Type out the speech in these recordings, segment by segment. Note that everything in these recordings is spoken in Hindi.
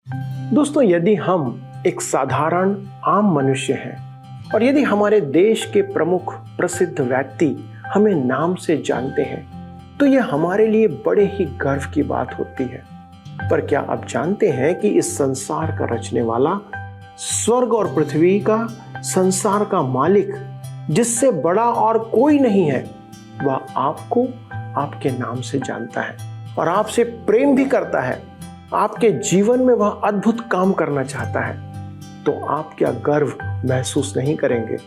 दोस्तों, यदि हम एक साधारण आम मनुष्य हैं और यदि हमारे देश के प्रमुख प्रसिद्ध व्यक्ति हमें नाम से जानते हैं तो यह हमारे लिए बड़े ही गर्व की बात होती है। पर क्या आप जानते हैं कि इस संसार का रचने वाला, स्वर्ग और पृथ्वी का, संसार का मालिक, जिससे बड़ा और कोई नहीं है, वह आपको आपके नाम से जानता है और आपसे प्रेम भी करता है। आपके जीवन में वह अद्भुत काम करना चाहता है, तो आप क्या गर्व महसूस नहीं करेंगे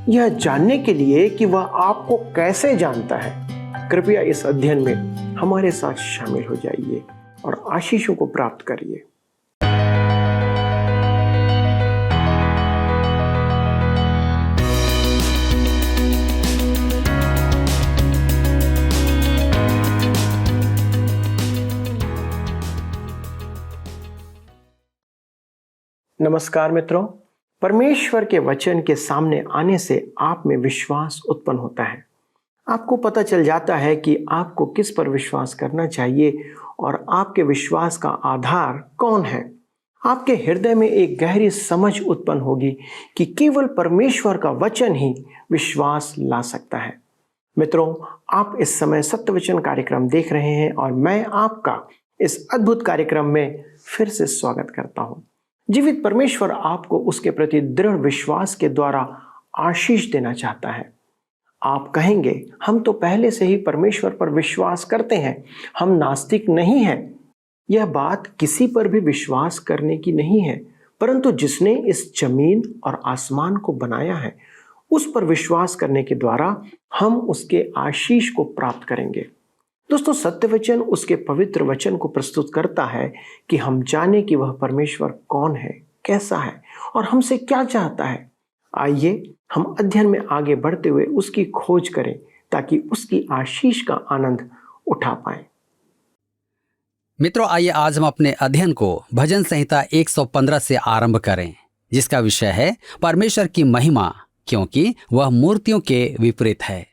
यह जानने के लिए कि वह आपको कैसे जानता है? कृपया इस अध्ययन में हमारे साथ शामिल हो जाइए और आशीषों को प्राप्त करिए। नमस्कार मित्रों, परमेश्वर के वचन के सामने आने से आप में विश्वास उत्पन्न होता है। आपको पता चल जाता है कि आपको किस पर विश्वास करना चाहिए और आपके विश्वास का आधार कौन है। आपके हृदय में एक गहरी समझ उत्पन्न होगी कि केवल परमेश्वर का वचन ही विश्वास ला सकता है। मित्रों, आप इस समय सत्य वचन कार्यक्रम देख रहे हैं और मैं आपका इस अद्भुत कार्यक्रम में फिर से स्वागत करता हूं। जीवित परमेश्वर आपको उसके प्रति दृढ़ विश्वास के द्वारा आशीष देना चाहता है। आप कहेंगे, हम तो पहले से ही परमेश्वर पर विश्वास करते हैं, हम नास्तिक नहीं हैं। यह बात किसी पर भी विश्वास करने की नहीं है, परंतु जिसने इस जमीन और आसमान को बनाया है उस पर विश्वास करने के द्वारा हम उसके आशीष को प्राप्त करेंगे। दोस्तों, सत्य वचन उसके पवित्र वचन को प्रस्तुत करता है कि हम जाने कि वह परमेश्वर कौन है, कैसा है और हमसे क्या चाहता है। आइए हम अध्ययन में आगे बढ़ते हुए उसकी खोज करें ताकि उसकी आशीष का आनंद उठा पाएं। मित्रों, आइए आज हम अपने अध्ययन को भजन संहिता 115 से आरंभ करें, जिसका विषय है परमेश्वर की महिमा, क्योंकि वह मूर्तियों के विपरीत है।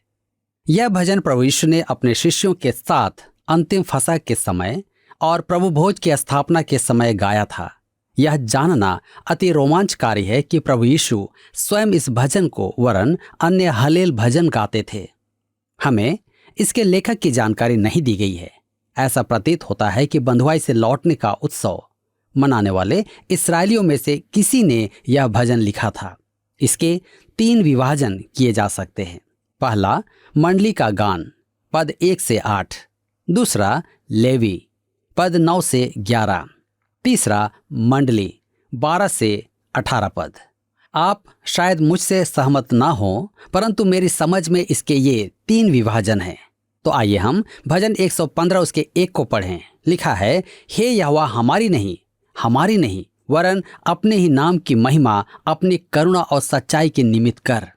यह भजन प्रभु यीशु ने अपने शिष्यों के साथ अंतिम फसह के समय और प्रभु भोज की स्थापना के समय गाया था। यह जानना अति रोमांचकारी है कि प्रभु यीशु स्वयं इस भजन को वरन अन्य हलेल भजन गाते थे। हमें इसके लेखक की जानकारी नहीं दी गई है। ऐसा प्रतीत होता है कि बंधुआई से लौटने का उत्सव मनाने वाले इस्राएलियों में से किसी ने यह भजन लिखा था। इसके 3 विभाजन किए जा सकते हैं। पहला, मंडली का गान, पद 1 से 8। दूसरा, लेवी, पद 9 से 11। तीसरा, मंडली, 12 से 18 पद। आप शायद मुझसे सहमत ना हो, परंतु मेरी समझ में इसके ये 3 विभाजन हैं। तो आइए हम भजन 115 उसके 1 को पढ़ें। लिखा है, हे यहोवा, हमारी नहीं वरन अपने ही नाम की महिमा अपनी करुणा और सच्चाई के निमित्त कर।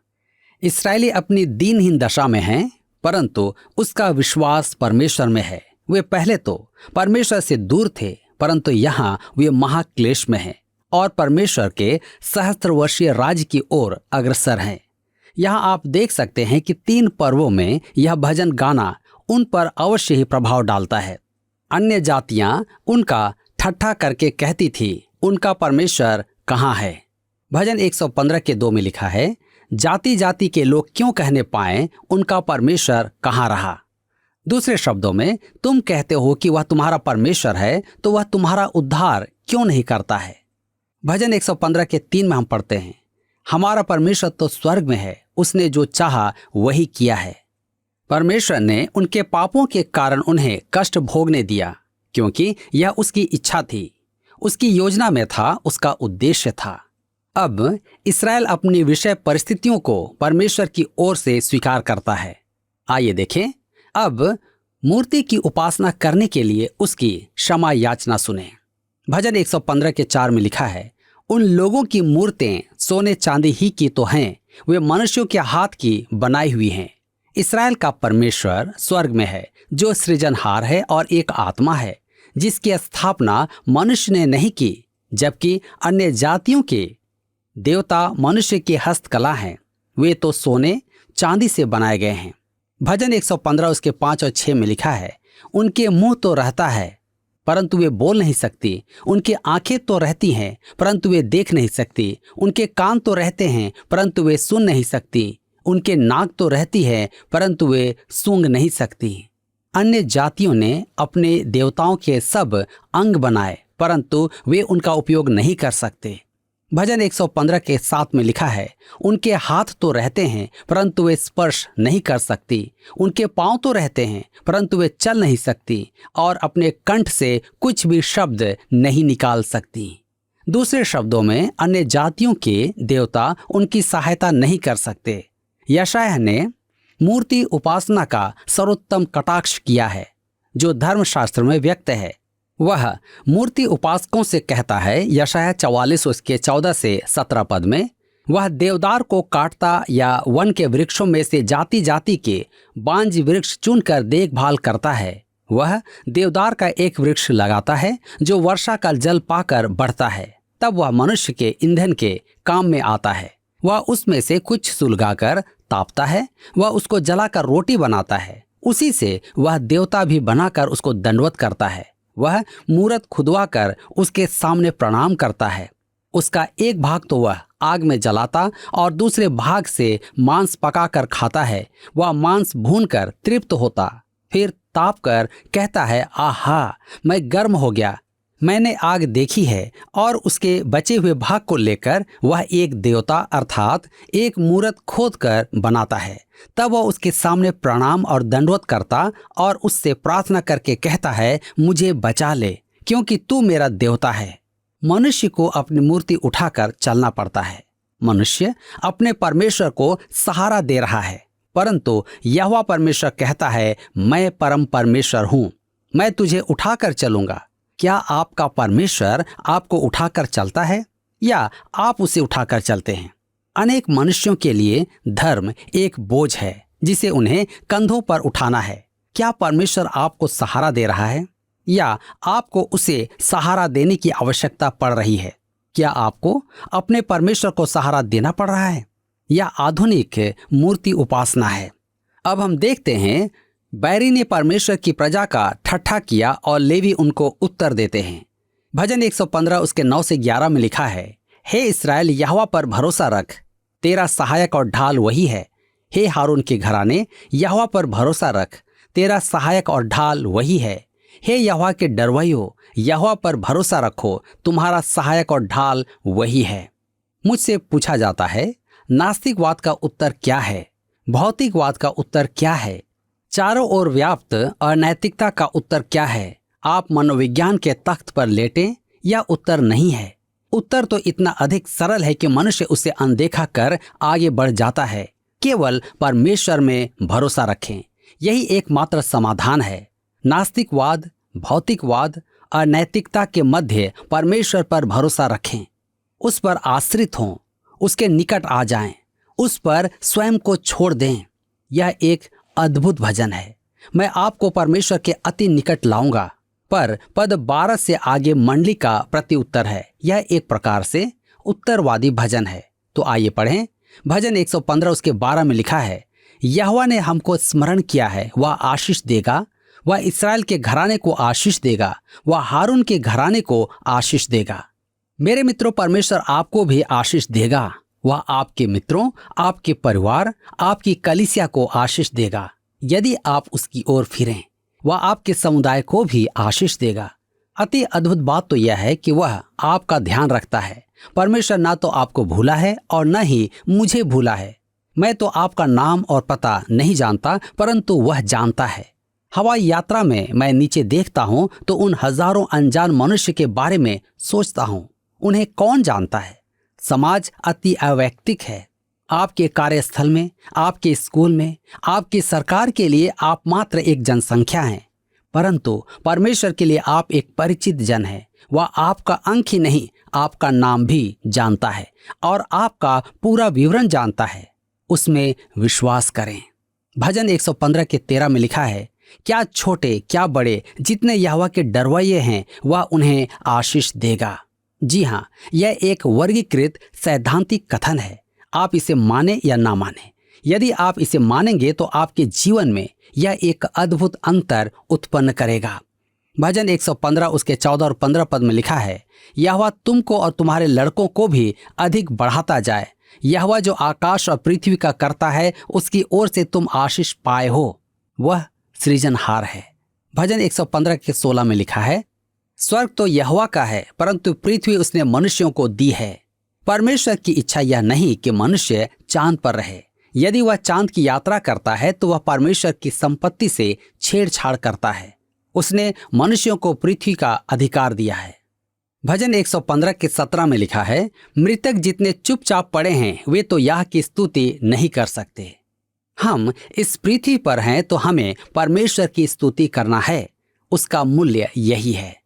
इस्राएली अपनी दीनहीन दशा में हैं, परंतु उसका विश्वास परमेश्वर में है। वे पहले तो परमेश्वर से दूर थे, परंतु यहाँ वे महाक्लेश में हैं और परमेश्वर के सहस्त्र वर्षीय राज्य की ओर अग्रसर हैं। यहाँ आप देख सकते हैं कि 3 पर्वों में यह भजन गाना उन पर अवश्य ही प्रभाव डालता है। अन्य जातियां उनका ठट्ठा करके कहती थी, उनका परमेश्वर कहाँ है। भजन 115 के 2 में लिखा है, जाति जाति के लोग क्यों कहने पाएं, उनका परमेश्वर कहाँ रहा। दूसरे शब्दों में, तुम कहते हो कि वह तुम्हारा परमेश्वर है, तो वह तुम्हारा उद्धार क्यों नहीं करता है। भजन 115 के 3 में हम पढ़ते हैं, हमारा परमेश्वर तो स्वर्ग में है, उसने जो चाहा वही किया है। परमेश्वर ने उनके पापों के कारण उन्हें कष्ट भोगने दिया, क्योंकि यह उसकी इच्छा थी, उसकी योजना में था, उसका उद्देश्य था। अब इस्राएल अपनी विषय परिस्थितियों को परमेश्वर की ओर से स्वीकार करता है। आइए देखें, अब मूर्ति की उपासना करने के लिए उसकी क्षमा याचना सुने। भजन 115 के 4 में लिखा है, उन लोगों की मूर्तें सोने चांदी ही की तो हैं, वे मनुष्यों के हाथ की बनाई हुई हैं। इस्राएल का परमेश्वर स्वर्ग में है, जो सृजनहार है और एक आत्मा है, जिसकी स्थापना मनुष्य ने नहीं की, जबकि अन्य जातियों के देवता मनुष्य की हस्तकला हैं, वे तो सोने चांदी से बनाए गए हैं। भजन 115 उसके 5 और 6 में लिखा है, उनके मुंह तो रहता है परंतु वे बोल नहीं सकती। उनकी आंखें तो रहती हैं परंतु वे देख नहीं सकती। उनके कान तो रहते हैं परंतु वे सुन नहीं सकती। उनके नाक तो रहती है परंतु वे सूंघ नहीं सकती। अन्य जातियों ने अपने देवताओं के सब अंग बनाए परंतु वे उनका उपयोग नहीं कर सकते। भजन 115 के 7 में लिखा है, उनके हाथ तो रहते हैं परंतु वे स्पर्श नहीं कर सकती। उनके पांव तो रहते हैं परंतु वे चल नहीं सकती और अपने कंठ से कुछ भी शब्द नहीं निकाल सकती। दूसरे शब्दों में अन्य जातियों के देवता उनकी सहायता नहीं कर सकते। यशायाह ने मूर्ति उपासना का सर्वोत्तम कटाक्ष किया है जो धर्मशास्त्र में व्यक्त है। वह मूर्ति उपासकों से कहता है, यशायाह 44 उसके 14 से 17 पद में, वह देवदार को काटता या वन के वृक्षों में से जाति जाति के बांज वृक्ष चुनकर देखभाल करता है। वह देवदार का एक वृक्ष लगाता है जो वर्षा का जल पाकर बढ़ता है। तब वह मनुष्य के ईंधन के काम में आता है। वह उसमें से कुछ सुलगाकर तापता है। वह उसको जलाकर रोटी बनाता है। उसी से वह देवता भी बनाकर उसको दंडवत करता है। वह मूरत खुदवा कर उसके सामने प्रणाम करता है। उसका एक भाग तो वह आग में जलाता और दूसरे भाग से मांस पकाकर खाता है। वह मांस भूनकर तृप्त होता, फिर ताप कर कहता है, आहा, मैं गर्म हो गया। मैंने आग देखी है। और उसके बचे हुए भाग को लेकर वह एक देवता अर्थात एक मूरत खोद कर बनाता है। तब वह उसके सामने प्रणाम और दंडवत करता और उससे प्रार्थना करके कहता है, मुझे बचा ले क्योंकि तू मेरा देवता है। मनुष्य को अपनी मूर्ति उठाकर चलना पड़ता है। मनुष्य अपने परमेश्वर को सहारा दे रहा है, परंतु यहोवा परमेश्वर कहता है, मैं परम परमेश्वर हूँ, मैं तुझे उठाकर चलूंगा। क्या आपका परमेश्वर आपको उठाकर चलता है या आप उसे उठाकर चलते हैं? अनेक मनुष्यों के लिए धर्म एक बोझ है जिसे उन्हें कंधों पर उठाना है। क्या परमेश्वर आपको सहारा दे रहा है या आपको उसे सहारा देने की आवश्यकता पड़ रही है? क्या आपको अपने परमेश्वर को सहारा देना पड़ रहा है या आधुनिक मूर्ति उपासना है? अब हम देखते हैं, बैरी ने परमेश्वर की प्रजा का ठट्ठा किया और लेवी उनको उत्तर देते हैं। भजन 115 उसके 9 से 11 में लिखा है, हे इस्राएल, यहोवा पर भरोसा रख, तेरा सहायक और ढाल वही है। हे हारून के घराने, यहोवा पर भरोसा रख, तेरा सहायक और ढाल वही है। हे यहोवा के डरवैयो, यहोवा पर भरोसा रखो, तुम्हारा सहायक और ढाल वही है। मुझसे पूछा जाता है, नास्तिकवाद का उत्तर क्या है? भौतिकवाद का उत्तर क्या है? चारों ओर व्याप्त अनैतिकता का उत्तर क्या है? आप मनोविज्ञान के तख्त पर लेटें या उत्तर नहीं है। उत्तर तो इतना अधिक सरल है कि मनुष्य उसे अनदेखा कर आगे बढ़ जाता है। केवल परमेश्वर में भरोसा रखें, यही एकमात्र समाधान है। नास्तिकवाद, भौतिकवाद, अनैतिकता के मध्य परमेश्वर पर भरोसा रखें, उस पर आश्रित हों, उसके निकट आ जाएं, उस पर स्वयं को छोड़ दें। यह एक अद्भुत भजन है। मैं आपको परमेश्वर के अति निकट लाऊंगा। पर पद 12 से आगे मंडली का प्रति उत्तर है। यह एक प्रकार से उत्तरवादी भजन है। तो आइए पढ़ें। भजन 115 उसके 12 में लिखा है, यहोवा ने हमको स्मरण किया है, वह आशीष देगा। वह इस्राएल के घराने को आशीष देगा, वह हारून के घराने को आशीष देगा। मेरे मित्रों, परमेश्वर आपको भी आशीष देगा। वह आपके मित्रों, आपके परिवार, आपकी कलीसिया को आशीष देगा यदि आप उसकी ओर फिरें। वह आपके समुदाय को भी आशीष देगा। अति अद्भुत बात तो यह है कि वह आपका ध्यान रखता है। परमेश्वर ना तो आपको भूला है और न ही मुझे भूला है। मैं तो आपका नाम और पता नहीं जानता, परंतु वह जानता है। हवाई यात्रा में मैं नीचे देखता हूँ तो उन हजारों अनजान मनुष्य के बारे में सोचता हूँ। उन्हें कौन जानता है? समाज अति अवैयक्तिक है। आपके कार्यस्थल में, आपके स्कूल में, आपकी सरकार के लिए आप मात्र एक जनसंख्या हैं, परंतु परमेश्वर के लिए आप एक परिचित जन हैं। वह आपका अंक ही नहीं, आपका नाम भी जानता है और आपका पूरा विवरण जानता है। उसमें विश्वास करें। भजन 115 के 13 में लिखा है, क्या छोटे क्या बड़े जितने यहोवा के डरवैये हैं, वह उन्हें आशीष देगा। जी हाँ, यह एक वर्गीकृत सैद्धांतिक कथन है। आप इसे माने या ना माने, यदि आप इसे मानेंगे तो आपके जीवन में यह एक अद्भुत अंतर उत्पन्न करेगा। भजन 115 उसके 14 और 15 पद में लिखा है, यहोवा तुमको और तुम्हारे लड़कों को भी अधिक बढ़ाता जाए। यहोवा जो आकाश और पृथ्वी का करता है, उसकी ओर से तुम आशीष पाए हो, वह सृजनहार है। भजन 115 के 16 में लिखा है, स्वर्ग तो यहोवा का है, परंतु पृथ्वी उसने मनुष्यों को दी है। परमेश्वर की इच्छा यह नहीं कि मनुष्य चांद पर रहे। यदि वह चांद की यात्रा करता है तो वह परमेश्वर की संपत्ति से छेड़छाड़ करता है। उसने मनुष्यों को पृथ्वी का अधिकार दिया है। भजन 115 के 17 में लिखा है, मृतक जितने चुपचाप पड़े हैं वे तो यह की स्तुति नहीं कर सकते। हम इस पृथ्वी पर हैं तो हमें परमेश्वर की स्तुति करना है, उसका मूल्य यही है।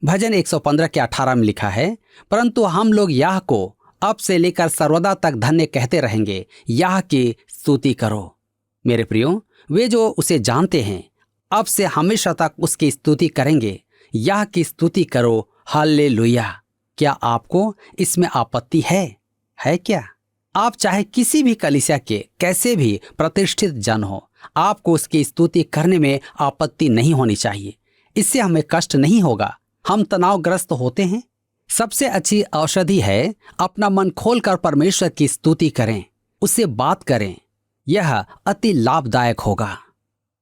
भजन 115 के 18 में लिखा है, परंतु हम लोग यह को अब से लेकर सर्वदा तक धन्य कहते रहेंगे, यह की स्तुति करो। मेरे प्रियो, वे जो उसे जानते हैं अब से हमेशा तक उसकी स्तुति करेंगे, यह की स्तुति करो, हालेलुया। क्या आपको इसमें आपत्ति है क्या? आप चाहे किसी भी कलीसिया के कैसे भी प्रतिष्ठित जन हो, आपको उसकी स्तुति करने में आपत्ति नहीं होनी चाहिए। इससे हमें कष्ट नहीं होगा, हम तनावग्रस्त होते हैं। सबसे अच्छी औषधि है अपना मन खोलकर परमेश्वर की स्तुति करें, उससे बात करें, यह अति लाभदायक होगा।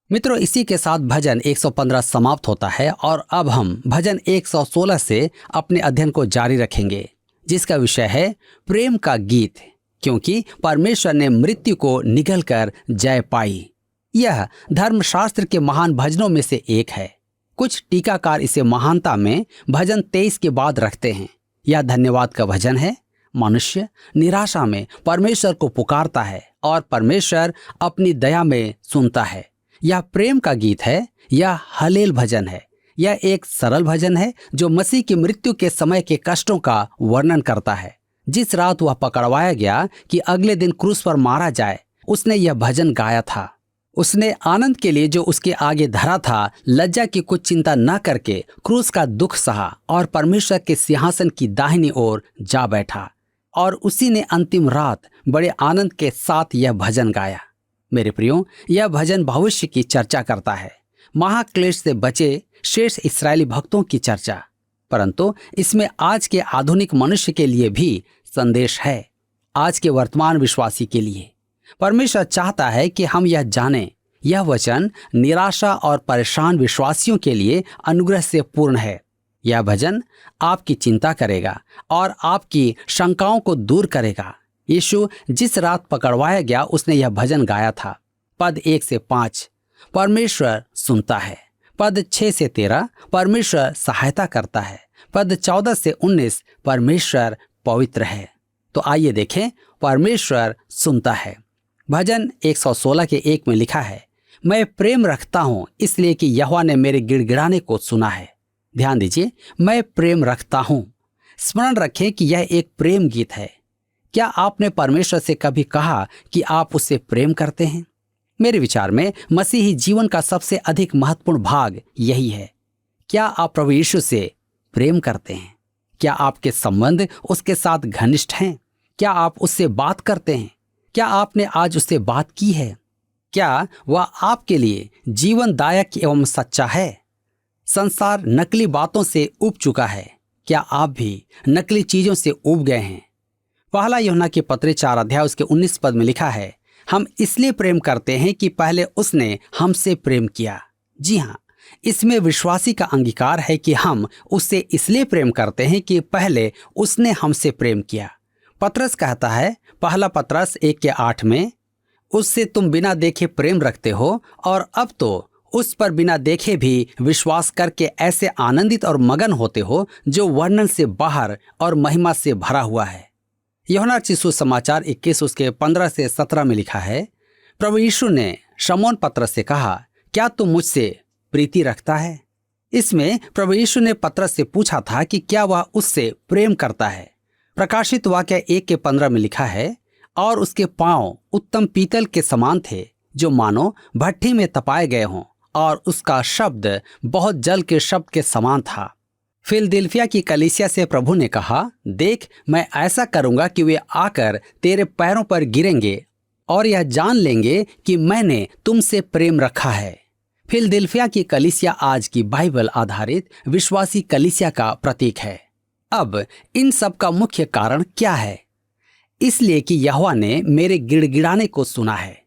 मित्रों, इसी के साथ भजन 115 समाप्त होता है और अब हम भजन 116 से अपने अध्ययन को जारी रखेंगे, जिसका विषय है प्रेम का गीत, क्योंकि परमेश्वर ने मृत्यु को निगलकर जय पाई। यह धर्मशास्त्र के महान भजनों में से एक है। कुछ टीकाकार इसे महानता में भजन 23 के बाद रखते हैं। यह धन्यवाद का भजन है। मनुष्य निराशा में परमेश्वर को पुकारता है और परमेश्वर अपनी दया में सुनता है। यह प्रेम का गीत है। यह हलेल भजन है। यह एक सरल भजन है जो मसीह की मृत्यु के समय के कष्टों का वर्णन करता है। जिस रात वह पकड़वाया गया कि अगले दिन क्रूस पर मारा जाए, उसने यह भजन गाया था। उसने आनंद के लिए जो उसके आगे धरा था, लज्जा की कुछ चिंता न करके क्रूस का दुख सहा और परमेश्वर के सिंहासन की दाहिनी ओर जा बैठा। और उसी ने अंतिम रात बड़े आनंद के साथ यह भजन गाया। मेरे प्रियो, यह भजन भविष्य की चर्चा करता है, महाक्लेश से बचे शेष इस्राएली भक्तों की चर्चा, परंतु इसमें आज के आधुनिक मनुष्य के लिए भी संदेश है, आज के वर्तमान विश्वासी के लिए। परमेश्वर चाहता है कि हम यह जानें, यह वचन निराशा और परेशान विश्वासियों के लिए अनुग्रह से पूर्ण है। यह भजन आपकी चिंता करेगा और आपकी शंकाओं को दूर करेगा। यीशु जिस रात पकड़वाया गया, उसने यह भजन गाया था। पद 1 से 5 परमेश्वर सुनता है। पद 6 से 13 परमेश्वर सहायता करता है। पद 14 से 19 परमेश्वर पवित्र है। तो आइए देखें, परमेश्वर सुनता है। भजन 116 के 1 में लिखा है, मैं प्रेम रखता हूं इसलिए कि यहोवा ने मेरे गिड़गिड़ाने को सुना है। ध्यान दीजिए, मैं प्रेम रखता हूं। स्मरण रखें कि यह एक प्रेम गीत है। क्या आपने परमेश्वर से कभी कहा कि आप उससे प्रेम करते हैं? मेरे विचार में मसीही जीवन का सबसे अधिक महत्वपूर्ण भाग यही है। क्या आप प्रभु यीशु से प्रेम करते हैं? क्या आपके संबंध उसके साथ घनिष्ठ हैं? क्या आप उससे बात करते हैं? क्या आपने आज उससे बात की है? क्या वह आपके लिए जीवनदायक एवं सच्चा है? संसार नकली बातों से उब चुका है। क्या आप भी नकली चीजों से उब गए हैं? पहला यूहन्ना के पत्र 4 अध्याय उसके 19 पद में लिखा है, हम इसलिए प्रेम करते हैं कि पहले उसने हमसे प्रेम किया। जी हाँ, इसमें विश्वासी का अंगीकार है कि हम उससे इसलिए प्रेम करते हैं कि पहले उसने हमसे प्रेम किया। पतरस कहता है, पहला पतरस 1 के 8 में, उससे तुम बिना देखे प्रेम रखते हो और अब तो उस पर बिना देखे भी विश्वास करके ऐसे आनंदित और मगन होते हो जो वर्णन से बाहर और महिमा से भरा हुआ है। यूहन्ना सुसमाचार 21 उसके 15 से 17 में लिखा है, प्रभु यीशु ने शमौन पतरस से कहा, क्या तू मुझसे प्रीति रखता है? इसमें प्रभु यीशु ने पतरस से पूछा था कि क्या वह उससे प्रेम करता है। प्रकाशित वाक्य 1 के 15 में लिखा है, और उसके पांव उत्तम पीतल के समान थे जो मानो भट्ठी में तपाए गए हों, और उसका शब्द बहुत जल के शब्द के समान था। फिलदिल्फिया की कलीसिया से प्रभु ने कहा, देख, मैं ऐसा करूंगा कि वे आकर तेरे पैरों पर गिरेंगे और यह जान लेंगे कि मैंने तुमसे प्रेम रखा है। फिलदिल्फिया की कलीसिया आज की बाइबल आधारित विश्वासी कलीसिया का प्रतीक है। अब इन सब का मुख्य कारण क्या है? इसलिए कि यहोवा ने मेरे गिड़गिड़ाने को सुना है।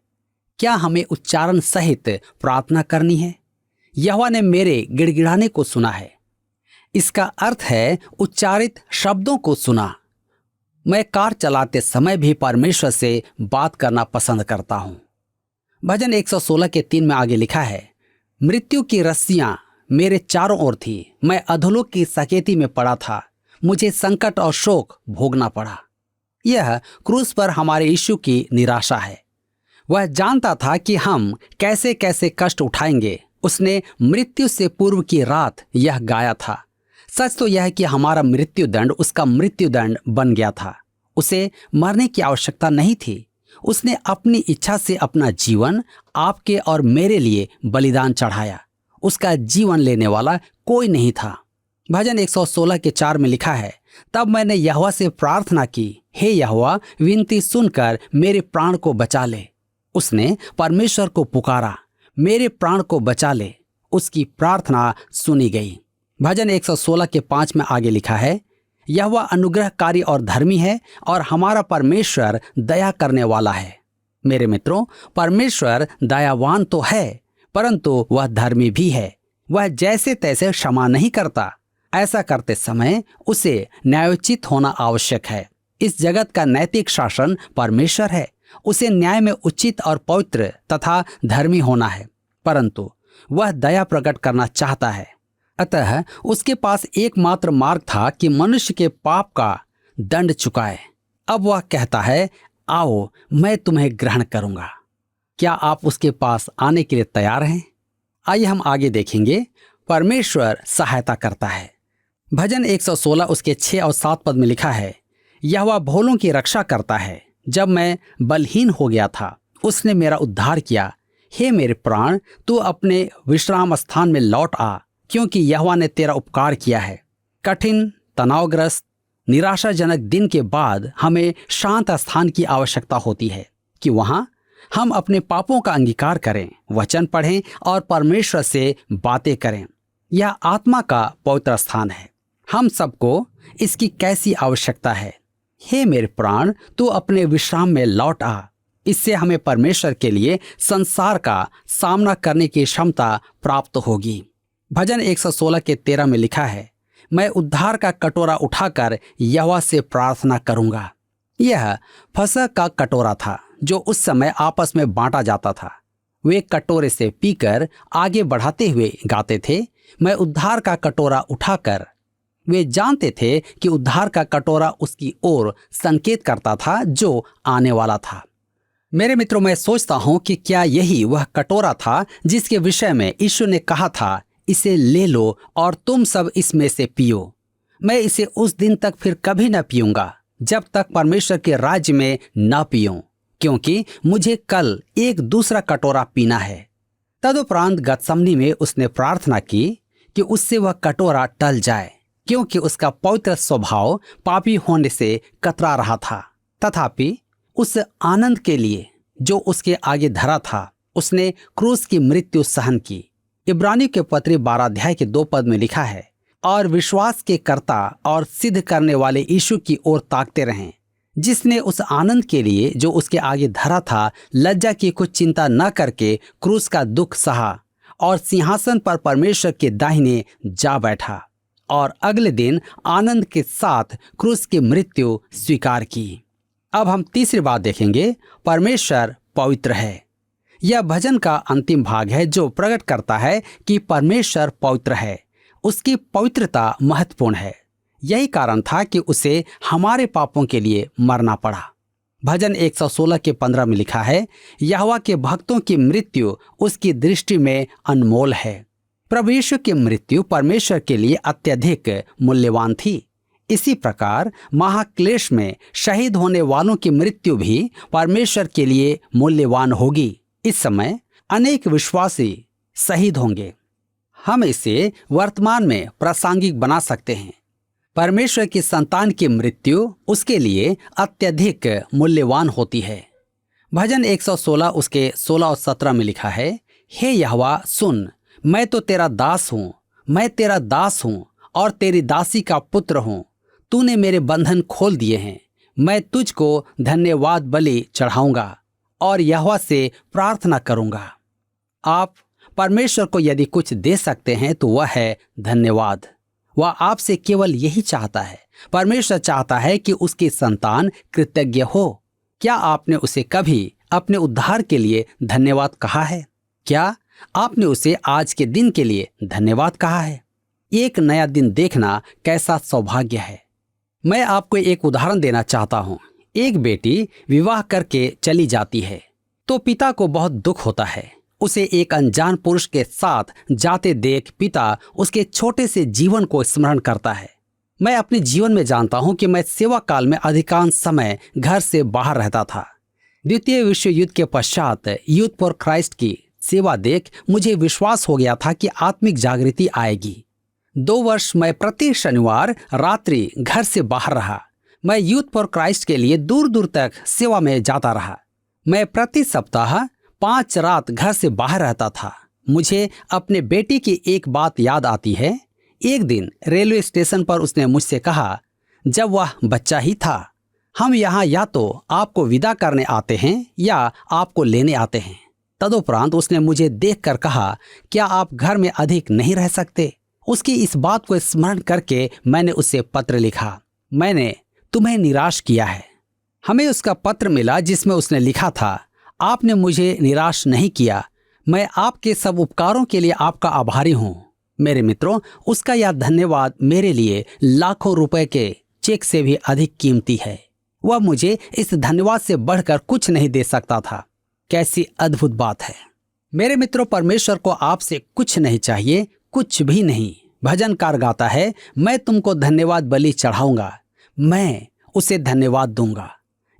क्या हमें उच्चारण सहित प्रार्थना करनी है? यहोवा ने मेरे गिड़गिड़ाने को सुना है। इसका अर्थ है उच्चारित शब्दों को सुना। मैं कार चलाते समय भी परमेश्वर से बात करना पसंद करता हूं। भजन 116 के 3 में आगे लिखा है, मृत्यु की रस्सियां मेरे चारों ओर थी, मैं अधोलोक की सकेती में पड़ा था, मुझे संकट और शोक भोगना पड़ा। यह क्रूस पर हमारे यीशु की निराशा है। वह जानता था कि हम कैसे कैसे कष्ट उठाएंगे। उसने मृत्यु से पूर्व की रात यह गाया था। सच तो यह है कि हमारा मृत्युदंड उसका मृत्युदंड बन गया था। उसे मरने की आवश्यकता नहीं थी। उसने अपनी इच्छा से अपना जीवन आपके और मेरे लिए बलिदान चढ़ाया। उसका जीवन लेने वाला कोई नहीं था। भजन 116 के 4 में लिखा है, तब मैंने यहोवा से प्रार्थना की, हे यहोवा, विनती सुनकर मेरे प्राण को बचा ले। उसने परमेश्वर को पुकारा, मेरे प्राण को बचा ले। उसकी प्रार्थना सुनी गई। भजन 116 के 5 में आगे लिखा है, यहोवा अनुग्रहकारी और धर्मी है और हमारा परमेश्वर दया करने वाला है। मेरे मित्रों, परमेश्वर दयावान तो है, परंतु वह धर्मी भी है। वह जैसे तैसे क्षमा नहीं करता। ऐसा करते समय उसे न्यायोचित होना आवश्यक है। इस जगत का नैतिक शासन परमेश्वर है। उसे न्याय में उचित और पवित्र तथा धर्मी होना है, परंतु वह दया प्रकट करना चाहता है। अतः उसके पास एकमात्र मार्ग था कि मनुष्य के पाप का दंड चुकाए। अब वह कहता है, आओ मैं तुम्हें ग्रहण करूंगा। क्या आप उसके पास आने के लिए तैयार हैं? आइए हम आगे देखेंगे। परमेश्वर सहायता करता है। भजन 116 उसके 6 और 7 पद में लिखा है, यहोवा भोलों की रक्षा करता है। जब मैं बलहीन हो गया था, उसने मेरा उद्धार किया। हे मेरे प्राण, तू अपने विश्राम स्थान में लौट आ, क्योंकि यहोवा ने तेरा उपकार किया है। कठिन, तनावग्रस्त, निराशाजनक दिन के बाद हमें शांत स्थान की आवश्यकता होती है कि वहां हम अपने पापों का अंगीकार करें, वचन पढ़ें और परमेश्वर से बातें करें। यह आत्मा का पवित्र स्थान है। हम सबको इसकी कैसी आवश्यकता है। हे मेरे प्राण, तू अपने विश्राम में लौट आ। इससे हमें परमेश्वर के लिए संसार का सामना करने की क्षमता प्राप्त होगी। भजन 116 के 13 में लिखा है, मैं उद्धार का कटोरा उठाकर यहोवा से प्रार्थना करूंगा। यह फसह का कटोरा था जो उस समय आपस में बांटा जाता था। वे कटोरे से पीकर आगे बढ़ाते हुए गाते थे, मैं उद्धार का कटोरा उठाकर। वे जानते थे कि उद्धार का कटोरा उसकी ओर संकेत करता था जो आने वाला था। मेरे मित्रों, मैं सोचता हूं कि क्या यही वह कटोरा था जिसके विषय में यीशु ने कहा था, इसे ले लो और तुम सब इसमें से पियो। मैं इसे उस दिन तक फिर कभी न पीऊंगा जब तक परमेश्वर के राज्य में न पीऊं, क्योंकि मुझे कल एक दूसरा कटोरा पीना है। तदुपरांत गतसमनी में उसने प्रार्थना की कि उससे वह कटोरा टल जाए, क्योंकि उसका पवित्र स्वभाव पापी होने से कतरा रहा था। तथापि उस आनंद के लिए जो उसके आगे धरा था, उसने क्रूस की मृत्यु सहन की। इब्रानियों के पत्री 12 अध्याय के 2 पद में लिखा है, और विश्वास के कर्ता और सिद्ध करने वाले यीशु की ओर ताकते रहें, जिसने उस आनंद के लिए जो उसके आगे धरा था, लज्जा की कुछ चिंता न करके क्रूस का दुख सहा और सिंहासन पर परमेश्वर के दाहिने जा बैठा और अगले दिन आनंद के साथ क्रूस की मृत्यु स्वीकार की। अब हम तीसरी बात देखेंगे, परमेश्वर पवित्र है। यह भजन का अंतिम भाग है जो प्रकट करता है कि परमेश्वर पवित्र है। उसकी पवित्रता महत्वपूर्ण है। यही कारण था कि उसे हमारे पापों के लिए मरना पड़ा। भजन 116 के 15 में लिखा है, यहोवा के भक्तों की मृत्यु उसकी दृष्टि में अनमोल है। प्रभु यीशु की मृत्यु परमेश्वर के लिए अत्यधिक मूल्यवान थी। इसी प्रकार महाक्लेश में शहीद होने वालों की मृत्यु भी परमेश्वर के लिए मूल्यवान होगी। इस समय अनेक विश्वासी शहीद होंगे। हम इसे वर्तमान में प्रासंगिक बना सकते हैं। परमेश्वर की संतान की मृत्यु उसके लिए अत्यधिक मूल्यवान होती है। भजन 116 उसके 16 और 17 में लिखा है, हे यहोवा सुन, मैं तो तेरा दास हूं, मैं तेरा दास हूं और तेरी दासी का पुत्र हूं। तूने मेरे बंधन खोल दिए हैं। मैं तुझको धन्यवाद बलि चढ़ाऊंगा और यहोवा से प्रार्थना करूंगा। आप परमेश्वर को यदि कुछ दे सकते हैं तो वह है धन्यवाद। वह आपसे केवल यही चाहता है। परमेश्वर चाहता है कि उसकी संतान कृतज्ञ हो। क्या आपने उसे कभी अपने उद्धार के लिए धन्यवाद कहा है? क्या आपने उसे आज के दिन के लिए धन्यवाद कहा है? एक नया दिन देखना कैसा सौभाग्य है। मैं आपको एक उदाहरण देना चाहता हूँ। एक बेटी विवाह करके चली जाती है तो पिता को बहुत दुख होता है। उसे एक अनजान पुरुष के साथ जाते देख पिता उसके छोटे से जीवन को स्मरण करता है। मैं अपने जीवन में जानता हूं कि मैं सेवा काल में अधिकांश समय घर से बाहर रहता था। द्वितीय विश्व युद्ध के पश्चात यूथ फॉर क्राइस्ट की सेवा देख मुझे विश्वास हो गया था कि आत्मिक जागृति आएगी। 2 वर्ष मैं प्रति शनिवार रात्रि घर से बाहर रहा। मैं यूथ फॉर क्राइस्ट के लिए दूर दूर तक सेवा में जाता रहा। मैं प्रति सप्ताह 5 रात घर से बाहर रहता था। मुझे अपने बेटी की एक बात याद आती है। एक दिन रेलवे स्टेशन पर उसने मुझसे कहा, जब वह बच्चा ही था, हम यहाँ या तो आपको विदा करने आते हैं या आपको लेने आते हैं। तदुपरांत उसने मुझे देखकर कहा, क्या आप घर में अधिक नहीं रह सकते? उसकी इस बात को स्मरण करके मैंने उसे पत्र लिखा, मैंने तुम्हें निराश किया है। हमें उसका पत्र मिला जिसमें उसने लिखा था, आपने मुझे निराश नहीं किया। मैं आपके सब उपकारों के लिए आपका आभारी हूँ। मेरे मित्रों, उसका यह धन्यवाद मेरे लिए लाखों रुपए के चेक से भी अधिक कीमती है। वह मुझे इस धन्यवाद से बढ़कर कुछ नहीं दे सकता था। कैसी अद्भुत बात है। मेरे मित्रों, परमेश्वर को आपसे कुछ नहीं चाहिए, कुछ भी नहीं। भजनकार गाता है, मैं तुमको धन्यवाद बलि चढ़ाऊंगा, मैं उसे धन्यवाद दूंगा।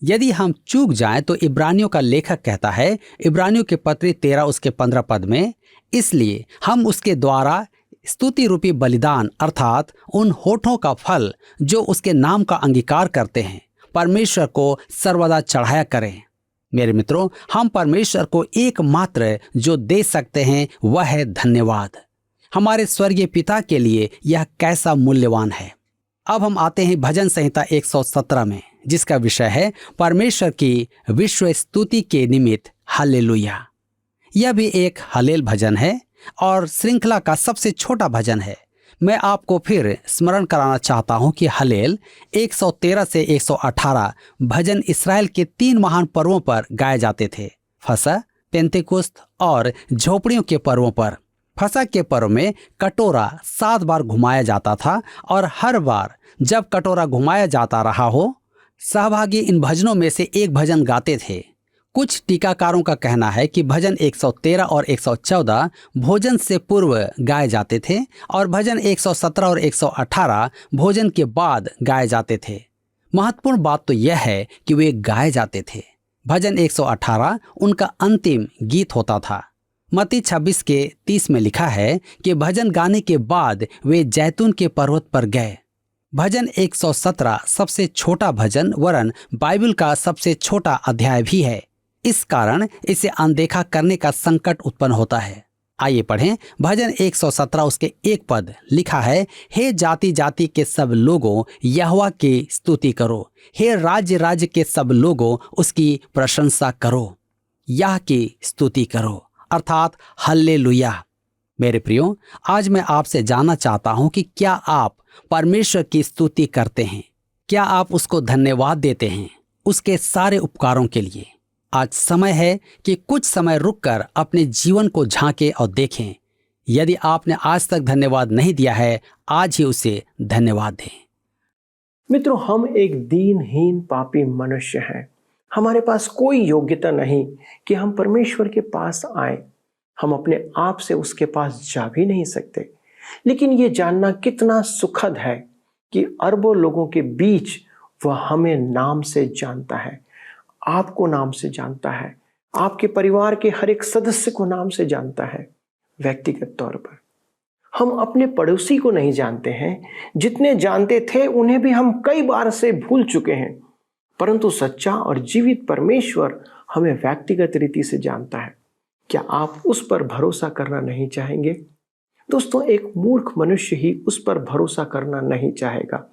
यदि हम चूक जाएं तो इब्रानियों का लेखक कहता है, इब्रानियों के पत्र 13 उसके 15 पद में, इसलिए हम उसके द्वारा स्तुति रूपी बलिदान अर्थात उन होठों का फल जो उसके नाम का अंगीकार करते हैं, परमेश्वर को सर्वदा चढ़ाया करें। मेरे मित्रों, हम परमेश्वर को एकमात्र जो दे सकते हैं वह है धन्यवाद। हमारे स्वर्गीय पिता के लिए यह कैसा मूल्यवान है। अब हम आते हैं भजन संहिता 117 में, जिसका विषय है परमेश्वर की विश्व स्तुति के निमित्त हालेलुया। यह भी एक हलेल भजन है और श्रृंखला का सबसे छोटा भजन है। मैं आपको फिर स्मरण कराना चाहता हूं कि हलेल 113 से 118 भजन इस्राएल के 3 महान पर्वों पर गाए जाते थे, फसह, पेंतेकुस्त और झोपड़ियों के पर्वों पर। फसह के पर्व में कटोरा 7 बार घुमाया जाता था और हर बार जब कटोरा घुमाया जाता रहा हो, सहभागी इन भजनों में से एक भजन गाते थे। कुछ टीकाकारों का कहना है कि भजन 113 और 114 भोजन से पूर्व गाए जाते थे और भजन 117 और 118 भोजन के बाद गाए जाते थे। महत्वपूर्ण बात तो यह है कि वे गाए जाते थे। भजन 118 उनका अंतिम गीत होता था। मत्ती 26 के 30 में लिखा है कि भजन गाने के बाद वे जैतून के पर्वत पर गए। भजन 117 सबसे छोटा भजन वरन बाइबल का सबसे छोटा अध्याय भी है। इस कारण इसे अनदेखा करने का संकट उत्पन्न होता है। आइए पढ़ें भजन 117 उसके 1 पद। लिखा है, हे जाति जाति के सब लोगों यहोवा की स्तुति करो, हे राज्य राज्य के सब लोगों उसकी प्रशंसा करो, यह की स्तुति करो, अर्थात हल्लेलुया। मेरे प्रियो, आज मैं आपसे जानना चाहता हूं कि क्या आप परमेश्वर की स्तुति करते हैं? क्या आप उसको धन्यवाद देते हैं उसके सारे उपकारों के लिए? आज समय है कि कुछ समय रुककर अपने जीवन को झांकें और देखें। यदि आपने आज तक धन्यवाद नहीं दिया है, आज ही उसे धन्यवाद दें। मित्रों, हम एक दीनहीन पापी मनुष्य हैं। हमारे पास कोई योग्यता नहीं कि हम परमेश्वर के पास आए। हम अपने आप से उसके पास जा भी नहीं सकते। लेकिन ये जानना कितना सुखद है कि अरबों लोगों के बीच वह हमें नाम से जानता है, आपको नाम से जानता है, आपके परिवार के हर एक सदस्य को नाम से जानता है। व्यक्तिगत तौर पर हम अपने पड़ोसी को नहीं जानते हैं, जितने जानते थे उन्हें भी हम कई बार से भूल चुके हैं। परंतु सच्चा और जीवित परमेश्वर हमें व्यक्तिगत रीति से जानता है। क्या आप उस पर भरोसा करना नहीं चाहेंगे? दोस्तों, एक मूर्ख मनुष्य ही उस पर भरोसा करना नहीं चाहेगा।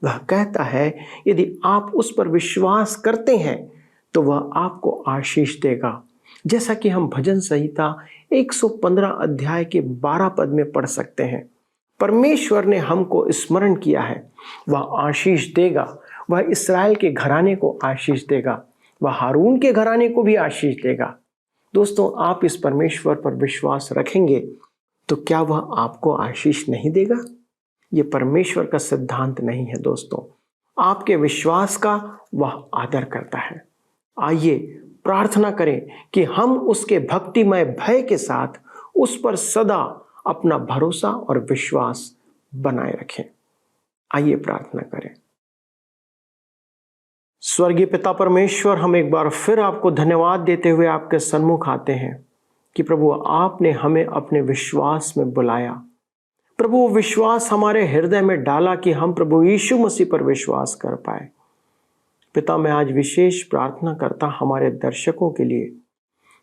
वह कहता है यदि आप उस पर विश्वास करते हैं तो वह आपको आशीष देगा। जैसा कि हम भजन संहिता 115 अध्याय के 12 पद में पढ़ सकते हैं, परमेश्वर ने हमको स्मरण किया है, वह आशीष देगा। वह इस्राएल के घराने को आशीष देगा, वह हारून के घराने को भी आशीष देगा। दोस्तों, आप इस परमेश्वर पर विश्वास रखेंगे तो क्या वह आपको आशीष नहीं देगा? ये परमेश्वर का सिद्धांत नहीं है दोस्तों, आपके विश्वास का वह आदर करता है। आइए प्रार्थना करें कि हम उसके भक्तिमय भय के साथ उस पर सदा अपना भरोसा और विश्वास बनाए रखें। आइए प्रार्थना करें। स्वर्गीय पिता परमेश्वर, हम एक बार फिर आपको धन्यवाद देते हुए आपके सन्मुख आते हैं कि प्रभु आपने हमें अपने विश्वास में बुलाया। प्रभु, विश्वास हमारे हृदय में डाला कि हम प्रभु यीशु मसीह पर विश्वास कर पाए। पिता, मैं आज विशेष प्रार्थना करता हमारे दर्शकों के लिए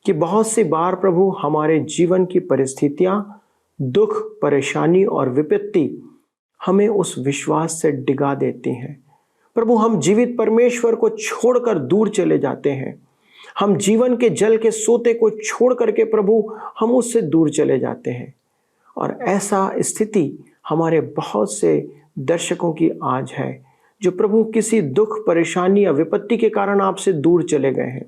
कि बहुत सी बार प्रभु हमारे जीवन की परिस्थितियां, दुख, परेशानी और विपत्ति हमें उस विश्वास से डिगा देती हैं। प्रभु, हम जीवित परमेश्वर को छोड़कर दूर चले जाते हैं। हम जीवन के जल के सोते को छोड़ करके प्रभु हम उससे दूर चले जाते हैं। और ऐसा स्थिति हमारे बहुत से दर्शकों की आज है जो प्रभु किसी दुख, परेशानी या विपत्ति के कारण आपसे दूर चले गए हैं।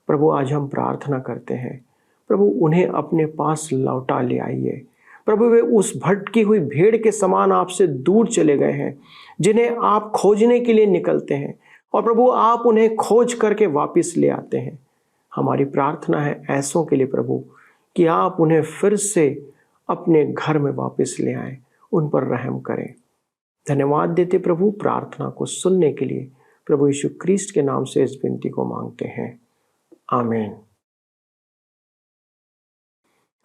प्रभु, आज हम प्रार्थना करते हैं, प्रभु उन्हें अपने पास लौटा ले आइए। प्रभु, वे उस भटकी हुई भेड़ के समान आपसे दूर चले गए हैं जिन्हें आप खोजने के लिए निकलते हैं, और प्रभु आप उन्हें खोज करके वापस ले आते हैं। हमारी प्रार्थना है ऐसों के लिए प्रभु कि आप उन्हें फिर से अपने घर में वापस ले आएं, उन पर रहम करें। धन्यवाद देते प्रभु प्रार्थना को सुनने के लिए। प्रभु यीशु क्रिस्ट के नाम से इस विनती को मांगते हैं, आमीन।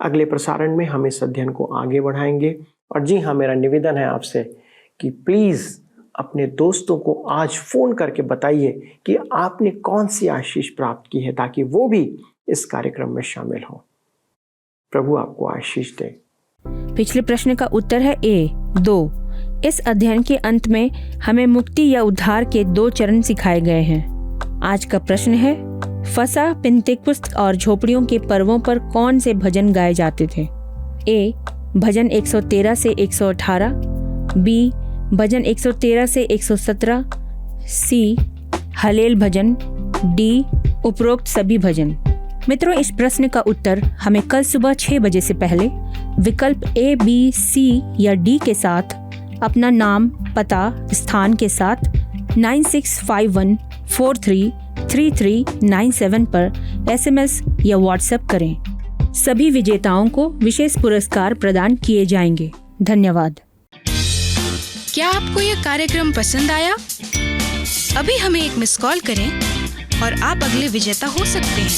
अगले प्रसारण में हम इस अध्ययन को आगे बढ़ाएंगे। और जी हाँ, मेरा निवेदन है आपसे कि प्लीज अपने दोस्तों को आज फोन करके बताइए कि आपने कौन सी आशीष प्राप्त की है, ताकि वो भी इस कार्यक्रम में शामिल हो। प्रभु आपको आशीष दे। पिछले प्रश्न का उत्तर है A, 2। इस अध्ययन के अंत में हमें मुक्ति या उद्धार के 2 चरण सिखाए गए हैं। आज का प्रश्न है, फसा, पिंतेकुस्त और झोपड़ियों के पर्वों पर कौन से भजन गाए जाते थे? A, भजन 113 से 118, B, भजन 113 से 117, C, हलेल भजन, D, उपरोक्त सभी भजन। मित्रों, इस प्रश्न का उत्तर हमें कल सुबह 6 बजे से पहले विकल्प A, B, C या D के साथ अपना नाम, पता, स्थान के साथ 9651433397 पर SMS या WhatsApp करें। सभी विजेताओं को विशेष पुरस्कार प्रदान किए जाएंगे। धन्यवाद। क्या आपको यह कार्यक्रम पसंद आया? अभी हमें एक मिस कॉल करें और आप अगले विजेता हो सकते हैं।